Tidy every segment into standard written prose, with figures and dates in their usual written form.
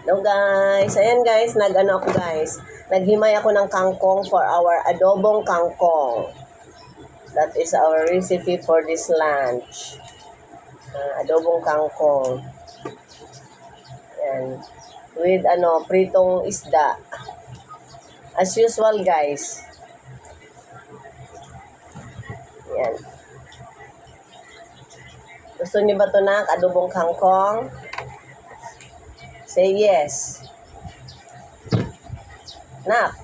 Hello guys, ayan guys, naghimay ako ng kangkong for our adobong kangkong. That is our recipe for this lunch. Adobong kangkong. Ayan. With pritong isda. As usual guys. Ayan. Gusto niyo ba ito na adobong kangkong? Say yes. Nak.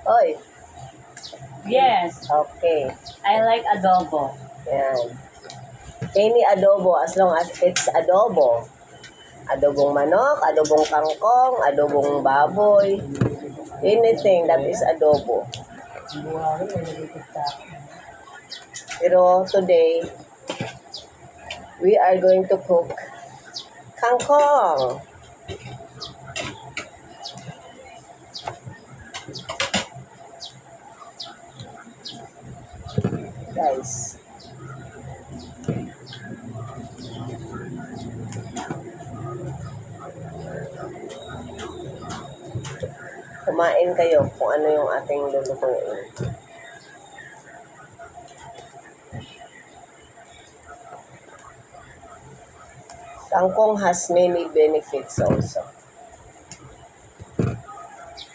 Oy. Yes, Okay. I like adobo. Yan. Any adobo as long as it's adobo. Adobong manok, adobong kangkong, adobong baboy. Anything that is adobo. Pero today, we are going to cook kangkong. Guys. Kumain kayo kung ano yung ating lulutuin. Kangkong has many benefits also.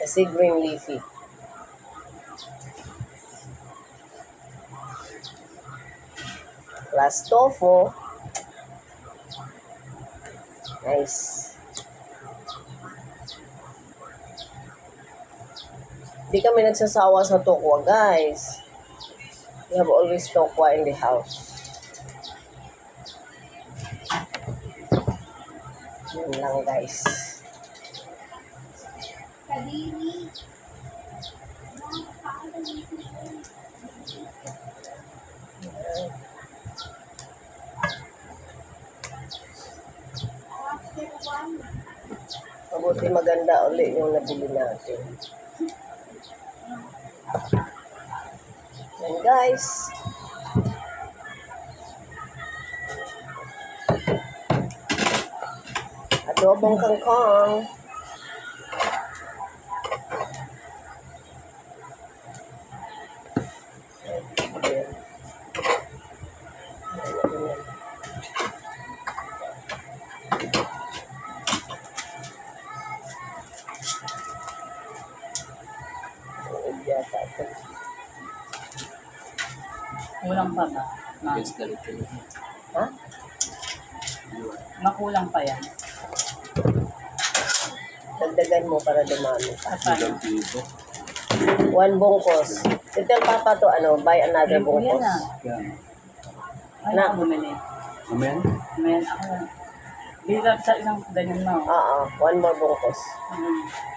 Kasi green leafy. Plus tofu. Nice. Di kami nagsasawa sa tokwa, guys. We have always tokwa in the house. Yun lang, guys. Mabuti maganda ulit yung nabili natin. Yan guys. Adobong kangkong. Kulang pa ba? Ma. Ha? Makulang pa yan. Dagdagan mo para dumami pa. Paano? 1 bungkos. Tell Papa to buy another Yan bungkos. na. Ay, Na. ako bumili. Amen? Amen, ako. Dito sa isang ganyan mo. Oo, 1 more bungkos.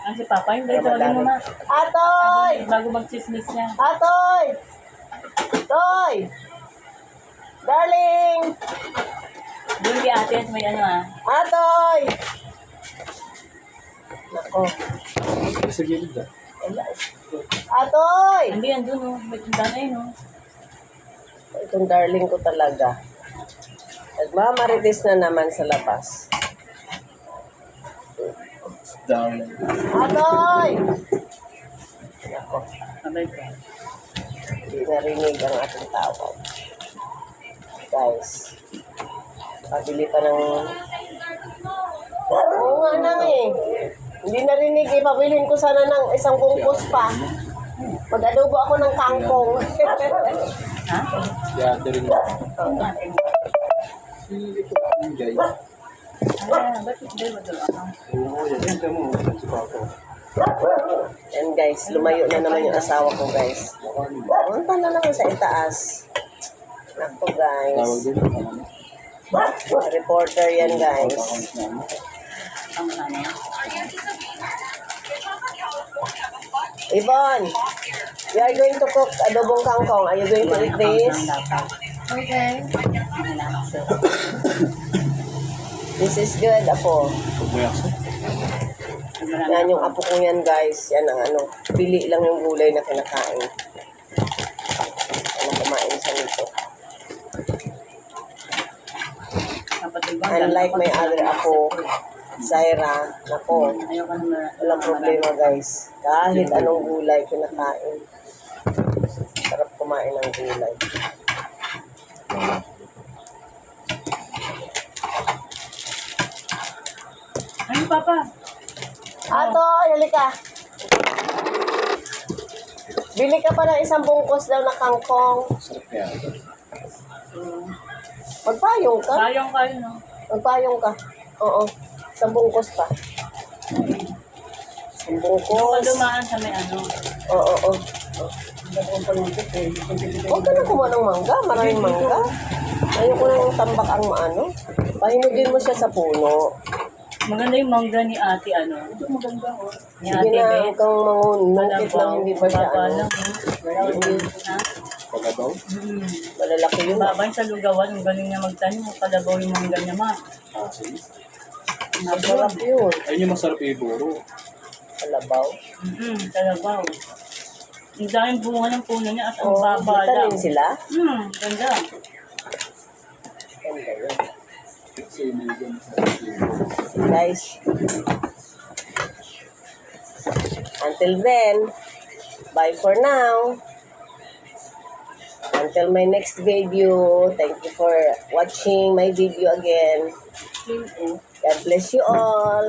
Ang si Papa, hindi. Tawagin mo na. Atoy! Bago mag-chismis niya. Atoy! Toy! Darling! Doon kay ate, may Atoy! Nako. Sa gilid ah. Atoy! Hindi yan doon, oh. May tindahan na yun, oh. Itong darling ko talaga. Nagmamarites na naman sa labas. Down. Atoy! Nako. Sabay ka. Hindi narinig ang ating tawag. Guys. Pabili pa ng... Oo nga nang eh. Hindi narinig eh. Pabilin ko sana ng isang bungkus pa. Mag-adobo ako ng kangkong. Ha? Yeah, there is. Si ito ang guy. Ba't hindi mo doon? Oo, yan mo. Si Papa. And guys, lumayo na naman yung asawa ko guys. Punta na naman sa itaas. Nako Tawag guys. din. Reporter yan guys. Account namin. Ang ano? Yvonne, we are going to cook adobong kangkong. Are you going to eat this? Okay. This is good, apo. Pagbayakso. Yan yung apo ko yan guys. Yan ang pili lang yung gulay na kinakain. Ano kumain sa nito. Unlike my other apo, Zaira, nako, Ayoko na. walang problema guys. Kahit anong gulay kinakain. Sarap kumain ng gulay. Ano, Papa? Ato, halika. Bili ka pa ng isang bungkos daw na kangkong. Sarap kaya. Magpayong ka. Sayang kayo, no? Magpayong ka. Oo. Isang bungkos pa. Isang Kung bungkos. dumaan sa may ano. Oo, oo. Huwag ka na kumuha ng mangga. Maraming mangga. Ayoko nang tambak ang maano. Pahinugin mo siya sa puno. Maganda yung mangga ni ate, ano? Ito maganda, oh. Ni Sige ate na, Beth. huwag kang mangungkit lang, hindi pa siya Baba ano. lang, Hindi, ha? Pagabaw? malalaki yun. Babay sa lugawan, ang galing niya magtanim. Kalabaw yung mangga niya, ma. Asin. Masarap yun. Ayun yung masarap iburo. Kalabaw. Kalabaw. Ang daming bunga ng puno niya at ang Oh, baba lang. tanim sila. Ganda. Ganda yun. Kasi inigan masarap iburo. Guys. Until then, bye for now. Until my next video, thank you for watching my video again. God bless you all.